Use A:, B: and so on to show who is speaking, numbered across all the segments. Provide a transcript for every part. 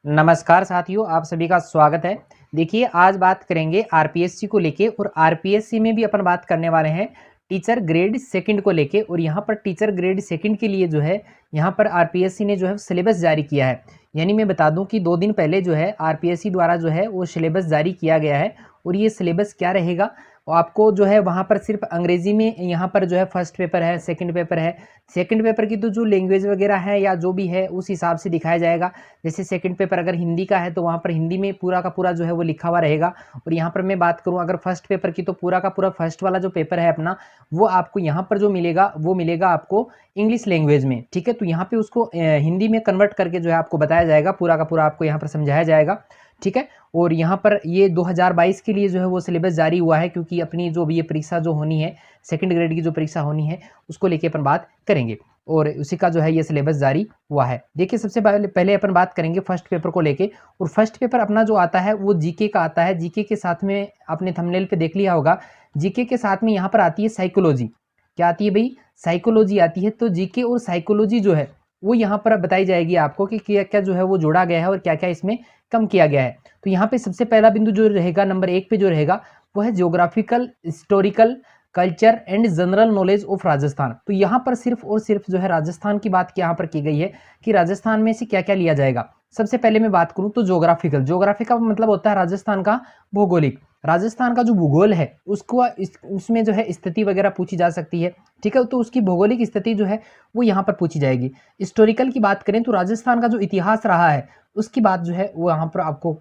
A: नमस्कार साथियों, आप सभी का स्वागत है। देखिए, आज बात करेंगे आरपीएससी को लेके और आरपीएससी में भी अपन बात करने वाले हैं टीचर ग्रेड सेकंड को लेके। और यहाँ पर टीचर ग्रेड सेकंड के लिए जो है यहाँ पर आरपीएससी ने जो है सिलेबस जारी किया है। यानी मैं बता दूं कि 2 दिन पहले जो है आरपीएससी द्वारा जो है वो सिलेबस जारी किया गया है। और ये सिलेबस क्या रहेगा, और आपको जो है वहाँ पर सिर्फ अंग्रेजी में यहाँ पर जो है फर्स्ट पेपर है, सेकंड पेपर है। सेकंड पेपर की तो जो लैंग्वेज वगैरह है या जो भी है उस हिसाब से दिखाया जाएगा। जैसे सेकंड पेपर अगर हिंदी का है तो वहाँ पर हिंदी में पूरा का पूरा जो है वो लिखा हुआ रहेगा। और यहाँ पर मैं बात करूँ अगर फर्स्ट पेपर की, तो पूरा का पूरा फर्स्ट वाला जो पेपर है अपना, वो आपको यहाँ पर जो मिलेगा वो मिलेगा आपको इंग्लिश लैंग्वेज में। ठीक है, तो यहाँ पे उसको हिंदी में कन्वर्ट करके जो है आपको बताया जाएगा, पूरा का पूरा आपको यहाँ पर समझाया जाएगा। ठीक है, और यहाँ पर ये 2022 के लिए जो है वो सिलेबस जारी हुआ है, क्योंकि अपनी जो भी ये परीक्षा जो होनी है, सेकंड ग्रेड की जो परीक्षा होनी है, उसको लेके अपन बात करेंगे। और उसी का जो है ये सिलेबस जारी हुआ है। देखिए, सबसे पहले अपन बात करेंगे फर्स्ट पेपर को लेके। और फर्स्ट पेपर अपना जो आता है वो जीके का आता है। जीके के साथ में आपने थंबनेल पे देख लिया होगा, जीके के साथ में यहाँ पर आती है साइकोलॉजी। क्या आती है भाई? साइकोलॉजी आती है। तो जीके और साइकोलॉजी जो है वो यहाँ पर बताई जाएगी आपको कि क्या क्या जो है वो जोड़ा गया है और क्या क्या इसमें कम किया गया है। तो यहाँ पे सबसे पहला बिंदु जो रहेगा, नंबर 1 पे जो रहेगा, वो है geographical, historical, culture and general knowledge of Rajasthan. तो यहाँ पर सिर्फ और सिर्फ जो है राजस्थान की बात यहाँ पर की गई है कि राजस्थान में से क्या क्या लिया जाएगा। सबसे पहले मैं बात करूं तो ज्योग्राफिकल, ज्योग्राफी का मतलब होता है राजस्थान का भौगोलिक। राजस्थान का जो भूगोल है उसको उसमें जो है स्थिति वगैरह पूछी जा सकती है। ठीक है, तो उसकी भौगोलिक स्थिति जो है वो यहाँ पर पूछी जाएगी। हिस्टोरिकल की बात करें तो राजस्थान का जो इतिहास रहा है उसकी बात जो है वो यहाँ पर आपको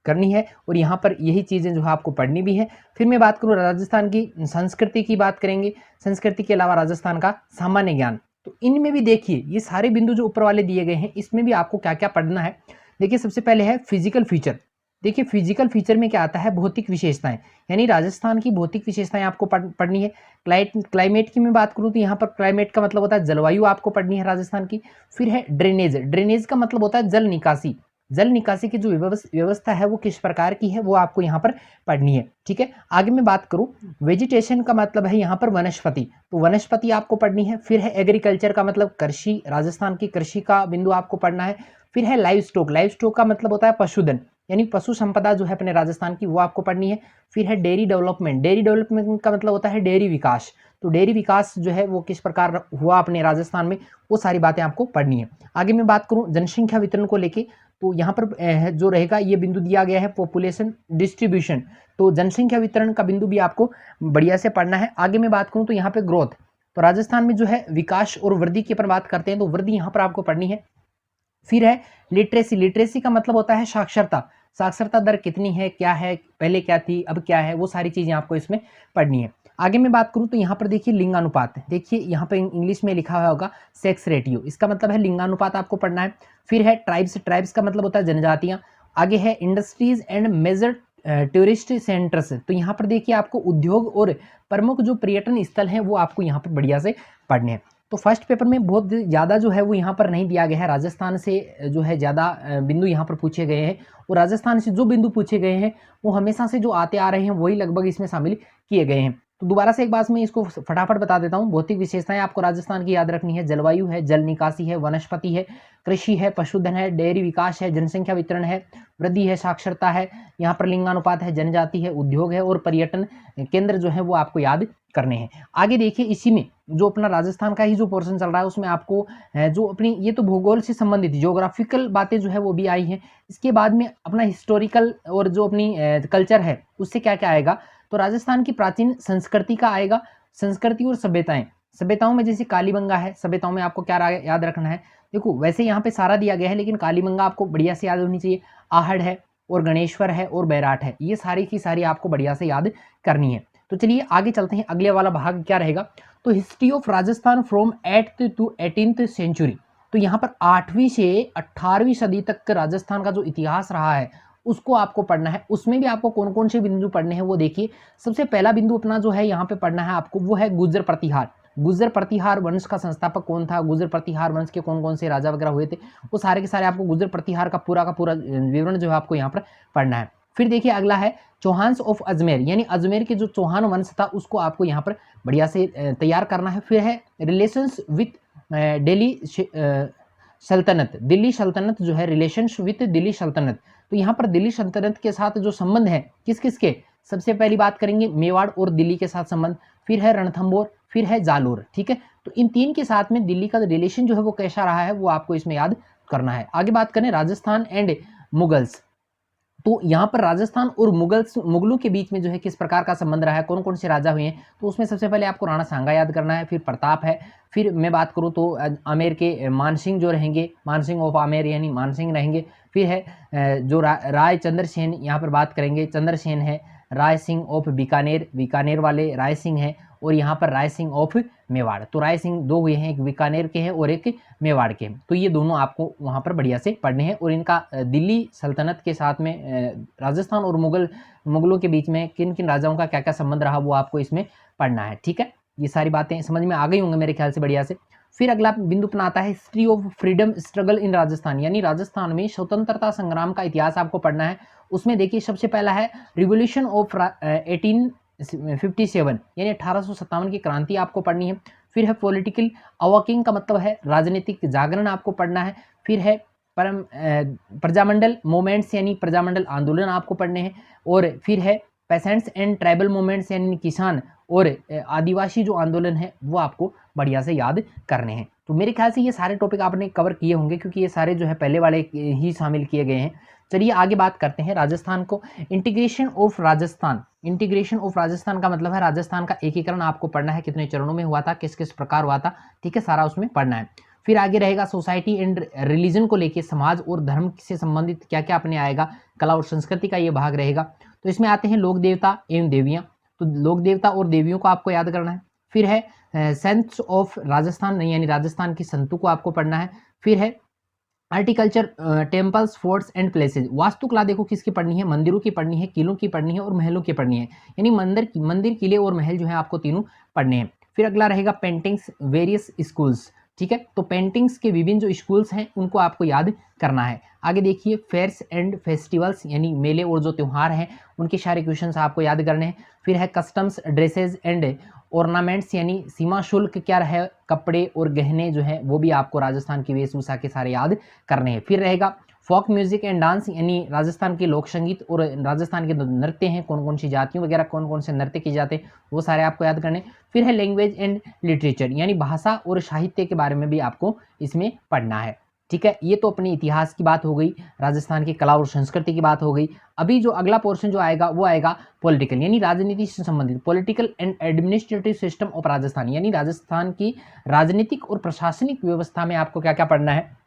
A: करनी है, और यहाँ पर यही चीज़ें जो है आपको पढ़नी भी है। फिर मैं बात करूँ राजस्थान की संस्कृति की बात करेंगे, संस्कृति के अलावा राजस्थान का सामान्य ज्ञान। तो इनमें भी देखिए ये सारे बिंदु जो ऊपर वाले दिए गए हैं इसमें भी आपको क्या क्या पढ़ना है। देखिए, सबसे पहले है फिजिकल फीचर। देखिए, फिजिकल फीचर में क्या आता है? भौतिक विशेषताएं, यानी राजस्थान की भौतिक विशेषताएं आपको पढ़नी है। क्लाइमेट की मैं बात करूं तो यहाँ पर क्लाइमेट का मतलब होता है जलवायु आपको पढ़नी है राजस्थान की। फिर है ड्रेनेज, ड्रेनेज का मतलब होता है जल निकासी। जल निकासी की जो व्यवस्था है वो किस प्रकार की है वो आपको यहाँ पर पढ़नी है। ठीक है, आगे मैं बात करूं, वेजिटेशन का मतलब है यहाँ पर वनस्पति, तो वनस्पति आपको पढ़नी है। फिर है एग्रीकल्चर का मतलब कृषि, राजस्थान की कृषि का बिंदु आपको पढ़ना है। फिर है लाइव स्टॉक, लाइव स्टॉक का मतलब होता है पशुधन, यानी पशु संपदा जो है अपने राजस्थान की वो आपको पढ़नी है। फिर है डेयरी डेवलपमेंट, डेयरी डेवलपमेंट का मतलब होता है डेयरी विकास, तो डेयरी विकास जो है वो किस प्रकार हुआ अपने राजस्थान में, वो सारी बातें आपको पढ़नी है। आगे मैं बात करूं जनसंख्या वितरण को लेके, तो यहाँ पर जो रहेगा ये बिंदु दिया गया है पॉपुलेशन डिस्ट्रीब्यूशन, तो जनसंख्या वितरण का बिंदु भी आपको बढ़िया से पढ़ना है। आगे मैं बात करूं तो यहाँ पे ग्रोथ, तो राजस्थान में जो है विकास और वृद्धि की अपन बात करते हैं तो वृद्धि यहाँ पर आपको पढ़नी है। फिर है लिटरेसी, लिटरेसी का मतलब होता है साक्षरता, साक्षरता दर कितनी है, क्या है, पहले क्या थी अब क्या है, वो सारी चीजें आपको इसमें पढ़नी है। आगे मैं बात करूं तो यहाँ पर देखिए लिंगानुपात, देखिए यहाँ पर इंग्लिश में लिखा हुआ होगा सेक्स रेटियो, इसका मतलब है लिंगानुपात आपको पढ़ना है। फिर है ट्राइब्स, ट्राइब्स का मतलब होता है जनजातियां। आगे है industries and major tourist centres, तो यहाँ पर देखिए आपको उद्योग और प्रमुख जो पर्यटन स्थल हैं वो आपको यहाँ पर बढ़िया से पढ़ने हैं। तो फर्स्ट पेपर में बहुत ज़्यादा जो है वो यहाँ पर नहीं दिया गया है, राजस्थान से जो है ज़्यादा बिंदु यहाँ पर पूछे गए हैं, और राजस्थान से जो बिंदु पूछे गए हैं वो हमेशा से जो आते आ रहे हैं वही लगभग इसमें शामिल किए गए हैं। तो दोबारा से एक बार मैं इसको फटाफट बता देता हूँ। भौतिक विशेषताएं आपको राजस्थान की याद रखनी है, जलवायु है, जल निकासी है, वनस्पति है, कृषि है, पशुधन है, डेयरी विकास है, जनसंख्या वितरण है, वृद्धि है, साक्षरता है, यहाँ पर लिंगानुपात है, जनजाति है, उद्योग है, और पर्यटन केंद्र जो है वो आपको याद करने हैं। आगे देखिए, इसी में जो अपना राजस्थान का ही जो पोर्शन चल रहा है उसमें आपको जो अपनी ये तो भूगोल से संबंधित ज्योग्राफिकल बातें जो है वो भी आई हैं। इसके बाद में अपना हिस्टोरिकल और जो अपनी कल्चर है उससे क्या क्या आएगा, तो राजस्थान की प्राचीन संस्कृति का आएगा, संस्कृति और सभ्यताएं। सभ्यताओं में जैसे कालीबंगा है, सभ्यताओं में आपको क्या याद रखना है, देखो वैसे यहाँ पे सारा दिया गया है लेकिन कालीबंगा आपको बढ़िया से याद होनी चाहिए। आहड़ है और गणेश्वर है और बैराट है, ये सारी की सारी आपको बढ़िया से याद करनी है। तो चलिए आगे चलते हैं, अगले वाला भाग क्या रहेगा, तो history of Rajasthan from 8th to 18th century. तो यहाँ पर 8वीं से 18वीं सदी तक राजस्थान का जो इतिहास रहा है उसको आपको पढ़ना है। उसमें भी आपको कौन कौन से बिंदु पढ़ने हैं वो देखिए। सबसे पहला बिंदु अपना जो है यहाँ पे पढ़ना है आपको वो है गुर्जर प्रतिहार। गुर्जर प्रतिहार वंश का संस्थापक कौन था, गुर्जर प्रतिहार वंश के कौन कौन से राजा वगैरह हुए थे, वो सारे के सारे आपको गुर्जर प्रतिहार का पूरा विवरण जो है आपको यहाँ पर पढ़ना है। फिर देखिए अगला है चौहान्स ऑफ अजमेर, यानी अजमेर के जो चौहान वंश था उसको आपको यहाँ पर बढ़िया से तैयार करना है। फिर है रिलेशंस विथ दिल्ली सल्तनत, दिल्ली सल्तनत जो है, रिलेशंस विथ दिल्ली सल्तनत, तो यहाँ पर दिल्ली सल्तनत के साथ जो संबंध है किस किस के, सबसे पहली बात करेंगे मेवाड़ और दिल्ली के साथ संबंध, फिर है रणथंभौर, फिर है जालोर, ठीक है। तो इन तीन के साथ में दिल्ली का रिलेशन जो है वो कैसा रहा है वो आपको इसमें याद करना है। आगे बात करें राजस्थान एंड मुगल्स, तो यहाँ पर राजस्थान और मुगलों के बीच में जो है किस प्रकार का संबंध रहा है, कौन कौन से राजा हुए हैं, तो उसमें सबसे पहले आपको राणा सांगा याद करना है, फिर प्रताप है, फिर मैं बात करूँ तो आमेर के मानसिंह जो रहेंगे, मानसिंह ऑफ आमेर यानी मानसिंह रहेंगे, फिर है जो राय चंद्रसेन, यहाँ पर बात करेंगे चंद्रसेन है, राय सिंह ऑफ बीकानेर, बीकानेर वाले राय सिंह हैं, और यहाँ पर राय सिंह ऑफ मेवाड़, तो राय सिंह दो हुए हैं, एक बीकानेर के हैं और एक मेवाड़ के हैं, तो ये दोनों आपको वहाँ पर बढ़िया से पढ़ने हैं। और इनका दिल्ली सल्तनत के साथ में राजस्थान और मुगलों के बीच में किन किन राजाओं का क्या क्या संबंध रहा वो आपको इसमें पढ़ना है, ठीक है। ये सारी बातें समझ में आ गई होंगे मेरे ख्याल से बढ़िया से। फिर अगला बिंदु अपना आता है history of freedom struggle in Rajasthan, यानी राजस्थान में स्वतंत्रता संग्राम का इतिहास आपको पढ़ना है। उसमें देखिए सबसे पहला है रिवोल्यूशन ऑफ 1857 यानी 1857 की क्रांति आपको पढ़नी है। फिर है पॉलिटिकल अवॉकिंग का मतलब है राजनीतिक जागरण आपको पढ़ना है। फिर है प्रजामंडल मूवमेंट्स यानी प्रजामंडल आंदोलन आपको पढ़ने हैं। और फिर है पेसेंट्स एंड ट्राइबल मूवमेंट्स यानी किसान और आदिवासी जो आंदोलन है वो आपको बढ़िया से याद करने हैं। तो मेरे ख्याल से ये सारे टॉपिक आपने कवर किए होंगे क्योंकि ये सारे जो है पहले वाले ही शामिल किए गए हैं। चलिए आगे बात करते हैं राजस्थान को, integration of Rajasthan. Integration of Rajasthan का मतलब है राजस्थान का एकीकरण आपको पढ़ना है, कितने चरणों में हुआ था, किस किस प्रकार हुआ था, ठीक है, सारा उसमें पढ़ना है। फिर आगे रहेगा सोसाइटी एंड रिलीजन को लेके, समाज और धर्म से संबंधित क्या क्या अपने आएगा, कला और संस्कृति का ये भाग रहेगा। तो इसमें आते हैं लोक देवता एवं देवियां, तो लोक देवता और देवियों को आपको याद करना है। फिर है सेंट्स ऑफ राजस्थान यानी राजस्थान की संतों को आपको पढ़ना है। फिर है आर्टिकल्चर, टेम्पल्स, फोर्ट्स एंड प्लेसेस, वास्तुकला देखो किसकी पढ़नी है, मंदिरों की पढ़नी है, किलों की पढ़नी है और महलों की पढ़नी है, यानी मंदिर किले और महल जो है आपको तीनों पढ़ने हैं। फिर अगला रहेगा पेंटिंग्स वेरियस स्कूल्स, ठीक है, तो पेंटिंग्स के विभिन्न जो स्कूल्स हैं उनको आपको याद करना है। आगे देखिए फेयर्स एंड फेस्टिवल्स यानी मेले और जो त्यौहार हैं उनके सारे क्वेश्चंस आपको याद करने हैं। फिर है कस्टम्स, ड्रेसेज एंड ऑर्नामेंट्स यानी सीमा शुल्क क्या है, कपड़े और गहने जो है वो भी आपको राजस्थान की वेशभूषा के सारे याद करने हैं। फिर रहेगा फोक म्यूजिक एंड डांस यानी राजस्थान के लोक संगीत और राजस्थान के नृत्य हैं, कौन कौन सी जातियों वगैरह कौन कौन से नृत्य किए जाते हैं वो सारे आपको याद करने। फिर है लैंग्वेज एंड लिटरेचर यानी भाषा और साहित्य के बारे में भी आपको इसमें पढ़ना है, ठीक है। ये तो अपने इतिहास की बात हो गई, राजस्थान की कला और संस्कृति की बात हो गई। अभी जो अगला पोर्शन जो आएगा वो आएगा पॉलिटिकल यानी राजनीति से संबंधित, political and administrative system of Rajasthan यानी राजस्थान की राजनीतिक और प्रशासनिक व्यवस्था में आपको क्या क्या पढ़ना है।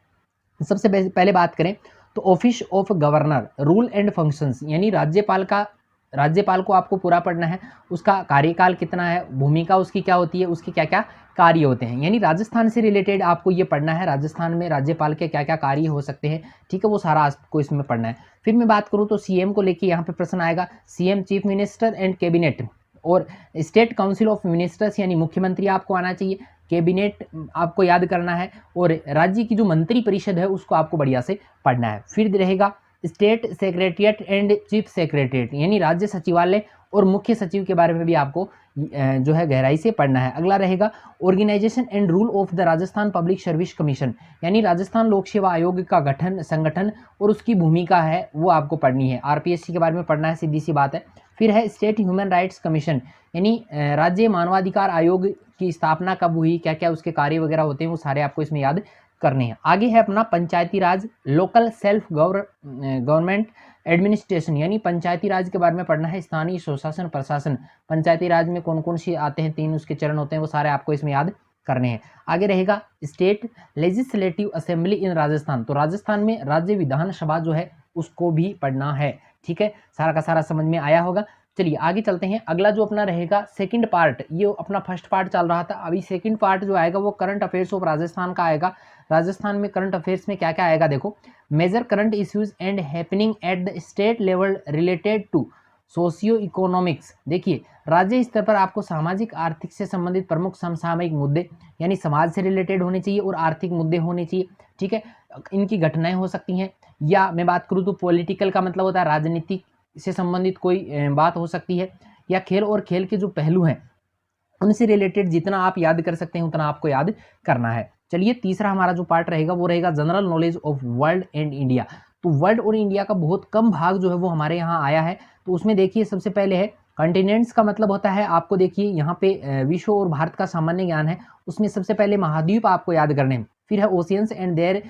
A: सबसे पहले बात करें तो office of governor, rule and functions यानी राज्यपाल को आपको पूरा पढ़ना है, उसका कार्यकाल कितना है, भूमिका उसकी क्या होती है, उसके क्या क्या कार्य होते हैं, यानी राजस्थान से रिलेटेड आपको ये पढ़ना है, राजस्थान में राज्यपाल के क्या क्या कार्य हो सकते हैं, ठीक है, वो सारा आपको इसमें पढ़ना है। फिर मैं बात करूँ तो सीएम को लेके यहाँ पे प्रश्न आएगा, CM chief minister and cabinet, और स्टेट काउंसिल ऑफ मिनिस्टर्स यानी मुख्यमंत्री आपको आना चाहिए, कैबिनेट आपको याद करना है, और राज्य की जो मंत्री परिषद है उसको आपको बढ़िया से पढ़ना है। फिर रहेगा state secretariat and chief secretariat यानी राज्य सचिवालय और मुख्य सचिव के बारे में भी आपको जो है गहराई से पढ़ना है। अगला रहेगा organisation and rule of the Rajasthan Public Service Commission यानी राजस्थान लोक सेवा आयोग का गठन, संगठन और उसकी भूमिका है वो आपको पढ़नी है, आरपीएससी के बारे में पढ़ना है, सीधी सी बात है। फिर है स्टेट ह्यूमन राइट्स कमीशन यानी राज्य मानवाधिकार आयोग की स्थापना कब हुई, क्या क्या उसके कार्य वगैरह होते हैं वो सारे आपको इसमें याद करने हैं। आगे है अपना पंचायती राज, लोकल सेल्फ गवर्नमेंट एडमिनिस्ट्रेशन यानी पंचायती राज के बारे में पढ़ना है, स्थानीय स्वशासन प्रशासन, पंचायती राज में कौन कौन सी आते हैं, 3 उसके चरण होते हैं, वो सारे आपको इसमें याद करने हैं। आगे रहेगा state legislative assembly in Rajasthan, तो राजस्थान में राज्य विधानसभा जो है उसको भी पढ़ना है, ठीक है, सारा का सारा समझ में आया होगा। चलिए आगे चलते हैं। अगला जो अपना रहेगा सेकंड पार्ट, ये अपना फर्स्ट पार्ट चल रहा था, अभी सेकंड पार्ट जो आएगा वो करंट अफेयर्स ऑफ राजस्थान का आएगा। राजस्थान में करंट अफेयर्स में क्या क्या आएगा देखो, major current issues and happening at the state level related to socio economics, देखिए राज्य स्तर पर आपको सामाजिक आर्थिक से संबंधित प्रमुख समसामयिक मुद्दे यानी समाज से रिलेटेड होने चाहिए और आर्थिक मुद्दे होने चाहिए, ठीक है, इनकी घटनाएं हो सकती हैं, या मैं बात करूँ तो पॉलिटिकल का मतलब होता है राजनीतिक से संबंधित कोई बात हो सकती है, या खेल और खेल के जो पहलू हैं उनसे रिलेटेड जितना आप याद कर सकते हैं उतना आपको याद करना है। चलिए तीसरा हमारा जो पार्ट रहेगा वो रहेगा general knowledge of world and India. तो वर्ल्ड और इंडिया का बहुत कम भाग जो है वो हमारे यहाँ आया है। तो उसमें देखिए सबसे पहले है कॉन्टिनेंट्स का मतलब होता है आपको देखिए यहाँ पे विश्व और भारत का सामान्य ज्ञान है, उसमें सबसे पहले महाद्वीप आपको याद करने हैं। फिर है ओशियंस एंड देयर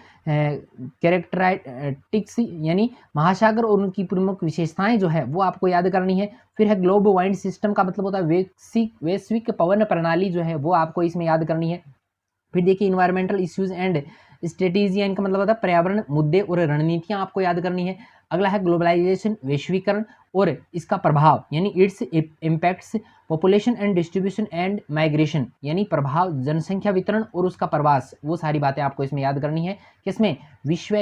A: कैरेक्टरिस्टिक्स यानी महासागर और उनकी प्रमुख विशेषताएं जो है वो आपको याद करनी है। फिर है ग्लोब वाइड सिस्टम का मतलब होता है वैश्विक पवन प्रणाली जो है वो आपको इसमें याद करनी है। फिर देखिए इन्वायरमेंटल इश्यूज एंड स्ट्रेटेजी, इनका मतलब होता है पर्यावरण मुद्दे और रणनीतियां आपको याद करनी है। अगला है ग्लोबलाइजेशन वैश्वीकरण और इसका प्रभाव यानी it's impacts, population and distribution and migration यानी प्रभाव जनसंख्या वितरण और उसका प्रवास, वो सारी बातें आपको इसमें याद करनी है। किसमें? विश्व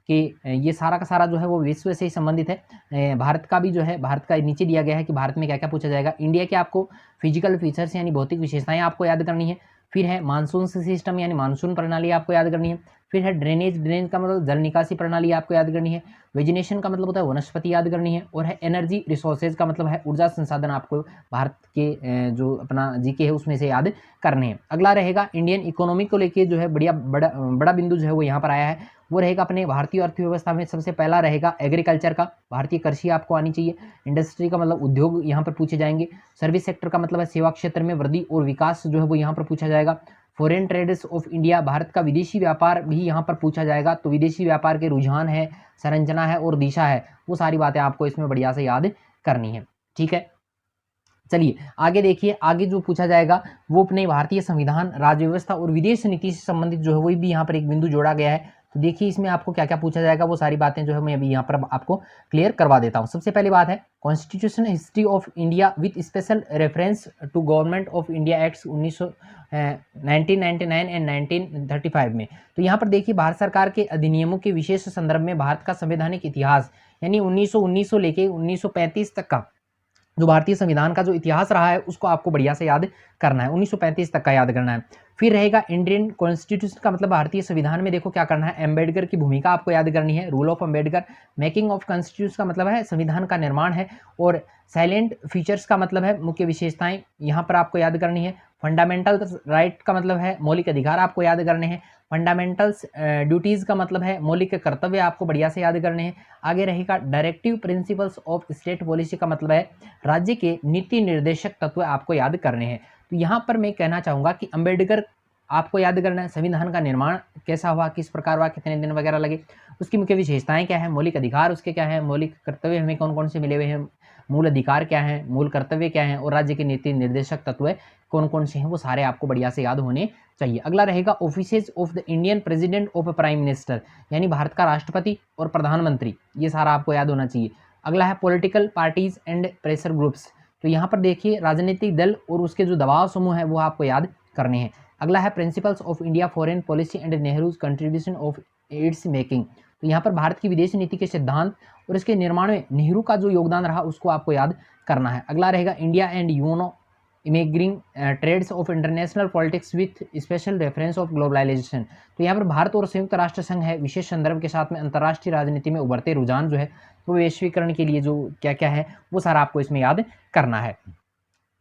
A: के ये सारा का सारा जो है वो विश्व से ही संबंधित है। भारत का भी जो है, भारत का नीचे दिया गया है कि भारत में क्या क्या पूछा जाएगा। इंडिया के आपको फिजिकल फीचर्स यानी भौतिक विशेषताएं आपको याद करनी है। फिर है मानसून सिस्टम यानी मानसून प्रणाली आपको याद करनी है। फिर है ड्रेनेज का मतलब जल निकासी प्रणाली आपको याद करनी है। वेजिनेशन का मतलब होता है वनस्पति याद करनी है। और है एनर्जी रिसोर्सेज का मतलब है ऊर्जा संसाधन, आपको भारत के जो अपना जीके है उसमें से याद करने हैं। अगला रहेगा इंडियन इकोनॉमी को लेके जो है बड़ा बिंदु जो है वो यहाँ पर आया है, वो रहेगा अपने भारतीय अर्थव्यवस्था में सबसे पहला रहेगा एग्रीकल्चर का, भारतीय कृषि आपको आनी चाहिए। इंडस्ट्री का मतलब उद्योग यहाँ पर पूछे जाएंगे। सर्विस सेक्टर का मतलब है सेवा क्षेत्र में वृद्धि और विकास जो है वो यहाँ पर पूछा जाएगा। Foreign trades of India, Bharat का विदेशी व्यापार भी यहाँ पर पूछा जाएगा। तो विदेशी व्यापार के रुझान है, संरचना है और दिशा है, वो सारी बातें आपको इसमें बढ़िया से याद करनी है। ठीक है, चलिए आगे देखिए, आगे जो पूछा जाएगा वो अपने भारतीय संविधान, राज्य व्यवस्था और विदेश नीति से संबंधित जो है वही भी यहाँ पर एक बिंदु जोड़ा गया है। तो देखिए इसमें आपको क्या क्या पूछा जाएगा, वो सारी बातें जो है मैं अभी यहाँ पर आपको क्लियर करवा देता हूँ। सबसे पहली बात है constitution history of India with special reference to Government of India Acts 1999 and 1935 में। तो यहाँ पर देखिए भारत सरकार के अधिनियमों के विशेष संदर्भ में भारत का संवैधानिक इतिहास यानी 1919 से लेके 1935 तक का जो भारतीय संविधान का जो इतिहास रहा है उसको आपको बढ़िया से याद करना है, 1935 तक का याद करना है। फिर रहेगा इंडियन कॉन्स्टिट्यूशन का मतलब भारतीय संविधान में देखो क्या करना है, अम्बेडकर की भूमिका आपको याद करनी है, rule of Ambedkar. Making of constitution का मतलब है संविधान का निर्माण है। और साइलेंट फीचर्स का मतलब है मुख्य विशेषताएं, यहाँ पर आपको याद करनी है। फंडामेंटल राइट का मतलब है मौलिक अधिकार आपको याद करने हैं। फंडामेंटल्स ड्यूटीज का मतलब है मौलिक कर्तव्य आपको बढ़िया से याद करने हैं। आगे रहेगा directive principles of state policy का मतलब है राज्य के नीति निर्देशक तत्व आपको याद करने हैं। तो यहाँ पर मैं कहना चाहूँगा कि अम्बेडकर आपको याद करना है, संविधान का निर्माण कैसा हुआ, किस प्रकार हुआ, कितने दिन वगैरह लगे, उसकी मुख्य विशेषताएं क्या है, मौलिक अधिकार उसके क्या है, मौलिक कर्तव्य हमें कौन कौन से मिले हुए हैं, मूल अधिकार क्या है, मूल कर्तव्य क्या है, और राज्य के नीति निर्देशक तत्व कौन कौन से हैं, वो सारे आपको बढ़िया से याद होने चाहिए। अगला रहेगा offices of the Indian president of prime minister यानी भारत का राष्ट्रपति और प्रधानमंत्री, ये सारा आपको याद होना चाहिए। अगला है political parties and pressure groups, तो यहाँ पर देखिए राजनीतिक दल और उसके जो दबाव समूह है वो आपको याद करने हैं। अगला है principles of India foreign policy and Nehru's contribution of its making, तो यहाँ पर भारत की विदेश नीति के सिद्धांत और इसके निर्माण में नेहरू का जो योगदान रहा उसको आपको याद करना है। अगला रहेगा India and you know emerging trends of international politics with special reference of globalisation, तो यहाँ पर भारत और संयुक्त राष्ट्र संघ है विशेष संदर्भ के साथ में अंतर्राष्ट्रीय राजनीति में उभरते रुझान जो है वो वैश्वीकरण के लिए जो क्या क्या है वो सारा आपको इसमें याद करना है।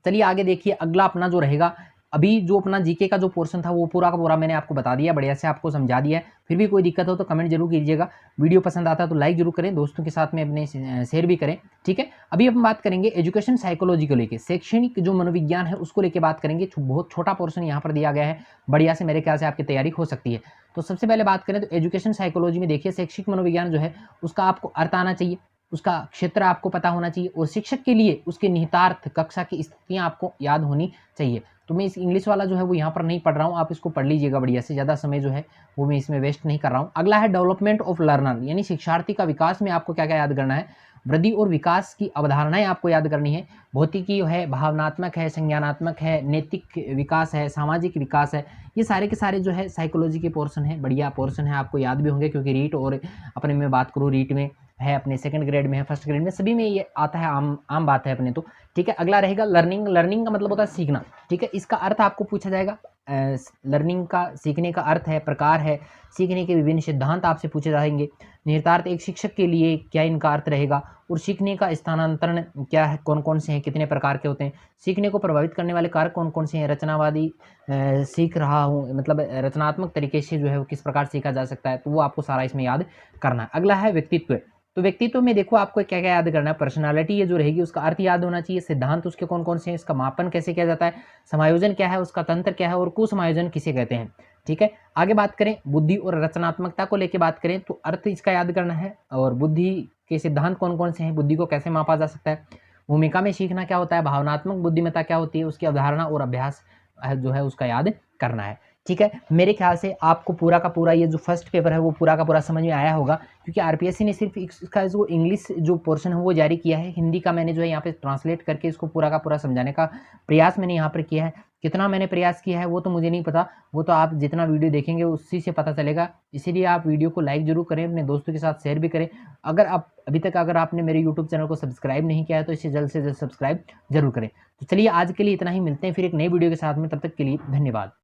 A: चलिए आगे देखिए, अगला अपना जो रहेगा, अभी जो अपना जीके का जो पोर्शन था वो पूरा का पूरा मैंने आपको बता दिया, बढ़िया से आपको समझा दिया है। फिर भी कोई दिक्कत हो तो कमेंट जरूर कीजिएगा, वीडियो पसंद आता है तो लाइक जरूर करें, दोस्तों के साथ में अपने शेयर भी करें। ठीक है, अभी अपन बात करेंगे एजुकेशन साइकोलॉजी को लेके, शैक्षणिक जो मनोविज्ञान है उसको लेके बात करेंगे। बहुत छोटा पोर्शन यहाँ पर दिया गया है, बढ़िया से मेरे ख्याल से आपकी तैयारी हो सकती है। तो सबसे पहले बात करें तो एजुकेशन साइकोलॉजी में देखिए शैक्षिक मनोविज्ञान जो है उसका आपको अर्थ आना चाहिए, उसका क्षेत्र आपको पता होना चाहिए, और शिक्षक के लिए उसके निहितार्थ कक्षा की स्थितियां आपको याद होनी चाहिए। तो मैं इस इंग्लिश वाला जो है वो यहाँ पर नहीं पढ़ रहा हूँ, आप इसको पढ़ लीजिएगा बढ़िया से, ज़्यादा समय जो है वो मैं इसमें वेस्ट नहीं कर रहा हूँ। अगला है डेवलपमेंट ऑफ लर्नर यानी शिक्षार्थी का विकास में आपको क्या क्या याद करना है, वृद्धि और विकास की अवधारणाएं आपको याद करनी है। भौतिकी है, भावनात्मक है, संज्ञानात्मक है, नैतिक विकास है, सामाजिक विकास है, ये सारे के सारे जो है साइकोलॉजी के पोर्शन है, बढ़िया पोर्शन है, आपको याद भी होंगे क्योंकि रीट और अपने में बात करूँ रीट में है, अपने सेकंड ग्रेड में है, फर्स्ट ग्रेड में, सभी में ये आता है, आम बात है अपने तो। ठीक है, अगला रहेगा लर्निंग, लर्निंग का मतलब होता है सीखना। ठीक है, इसका अर्थ आपको पूछा जाएगा, लर्निंग का सीखने का अर्थ है, प्रकार है, सीखने के विभिन्न सिद्धांत आपसे पूछे जाएंगे। निहितार्थ एक शिक्षक के लिए क्या इनका अर्थ रहेगा, और सीखने का स्थानांतरण क्या है, कौन कौन से हैं, कितने प्रकार के होते हैं, सीखने को प्रभावित करने वाले कारक कौन कौन से हैं, रचनावादी सीख रहा हूँ मतलब रचनात्मक तरीके से जो है वो किस प्रकार सीखा जा सकता है, तो वो आपको सारा इसमें याद करना है। अगला है व्यक्तित्व। तो व्यक्तित्व में देखो आपको क्या क्या याद करना है, पर्सनालिटी ये जो रहेगी उसका अर्थ याद होना चाहिए, सिद्धांत उसके कौन कौन से हैं, इसका मापन कैसे किया जाता है, समायोजन क्या है, उसका तंत्र क्या है, और कुसमायोजन किसे कहते हैं। ठीक है, आगे बात करें बुद्धि और रचनात्मकता को लेकर बात करें तो अर्थ इसका याद करना है, और बुद्धि के सिद्धांत कौन कौन से हैं, बुद्धि को कैसे मापा जा सकता है, भूमिका में सीखना क्या होता है, भावनात्मक बुद्धिमत्ता क्या होती है, उसकी अवधारणा और अभ्यास जो है उसका याद करना है। ठीक है, मेरे ख्याल से आपको पूरा का पूरा ये जो फर्स्ट पेपर है वो पूरा का पूरा समझ में आया होगा, क्योंकि आरपीएससी ने सिर्फ इसका जो इंग्लिश जो पोर्शन है वो जारी किया है, हिंदी का मैंने जो है यहाँ पे ट्रांसलेट करके इसको पूरा का पूरा समझाने का प्रयास मैंने यहाँ पर किया है। कितना मैंने प्रयास किया है वो तो मुझे नहीं पता, वो तो आप जितना वीडियो देखेंगे उसी से पता चलेगा। इसीलिए आप वीडियो को लाइक जरूर करें, अपने दोस्तों के साथ शेयर भी करें। अगर आप अभी तक अगर आपने मेरे यूट्यूब चैनल को सब्सक्राइब नहीं किया है तो इसे जल्द से जल्द सब्सक्राइब जरूर करें। तो चलिए आज के लिए इतना ही, मिलते हैं फिर एक नई वीडियो के साथ में, तब तक के लिए धन्यवाद।